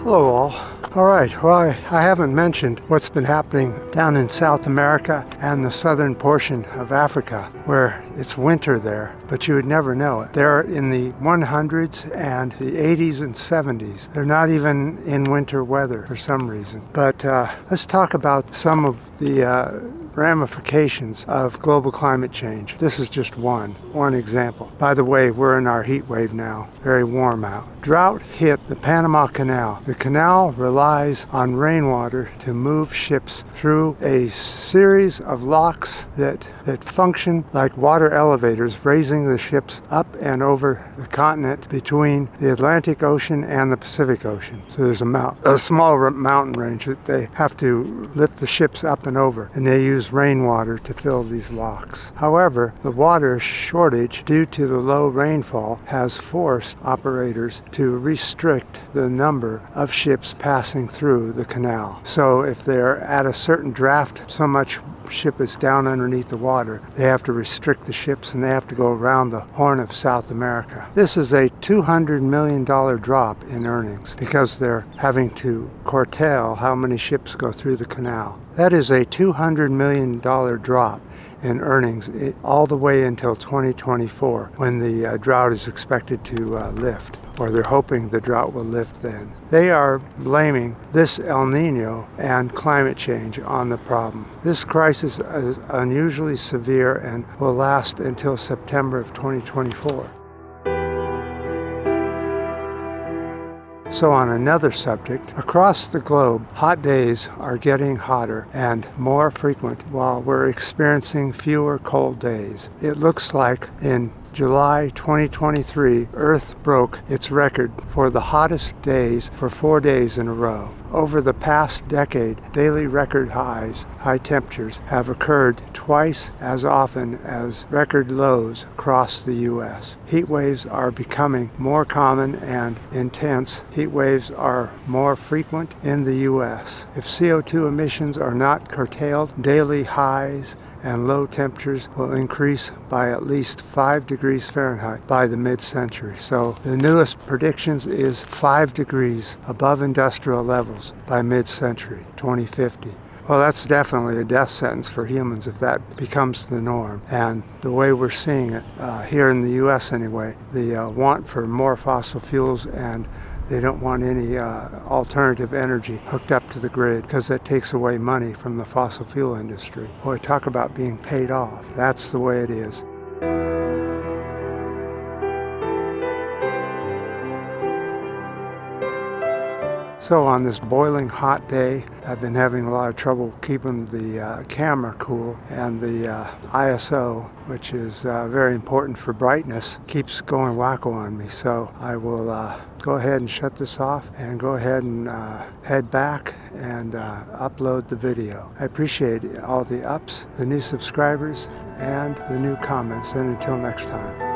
Hello all. All right, well, I haven't mentioned what's been happening down in South America and the southern portion of Africa, where it's winter there, but you would never know it. They're in the 100s and the 80s and 70s. They're not even in winter weather for some reason. But let's talk about some of the ramifications of global climate change. This is just one example. By the way, we're in our heat wave now. Very warm out. Drought hit the Panama Canal. The canal relies on rainwater to move ships through a series of locks that function like water elevators, raising the ships up and over the continent between the Atlantic Ocean and the Pacific Ocean. So there's a small mountain range that they have to lift the ships up and over, and they use rainwater to fill these locks. However, the water shortage due to the low rainfall has forced operators to restrict the number of ships passing through the canal. So if they're at a certain draft, so much ship is down underneath the water, they have to restrict the ships and they have to go around the Horn of South America. This is a $200 million drop in earnings because they're having to curtail how many ships go through the canal. That is a $200 million drop in earnings all the way until 2024, when the drought is expected to lift, or they're hoping the drought will lift then. They are blaming this El Nino and climate change on the problem. This crisis is unusually severe and will last until September of 2024. So on another subject, across the globe, hot days are getting hotter and more frequent while we're experiencing fewer cold days. It looks like in July 2023, Earth broke its record for the hottest days for 4 days in a row. Over the past decade, daily record high temperatures have occurred twice as often as record lows across the U.S. Heat waves are becoming more common and intense. Heat waves are more frequent in the U.S. If CO2 emissions are not curtailed, daily highs and low temperatures will increase by at least 5 degrees Fahrenheit by the mid-century. So the newest predictions is 5 degrees above industrial levels by mid-century, 2050. Well, that's definitely a death sentence for humans if that becomes the norm. And the way we're seeing it, here in the U.S. anyway, the want for more fossil fuels, and they don't want any alternative energy hooked up to the grid because that takes away money from the fossil fuel industry. Boy, talk about being paid off. That's the way it is. So on this boiling hot day, I've been having a lot of trouble keeping the camera cool, and the ISO, which is very important for brightness, keeps going wacko on me. So I will go ahead and shut this off and go ahead and head back and upload the video. I appreciate all the ups, the new subscribers, and the new comments. And until next time.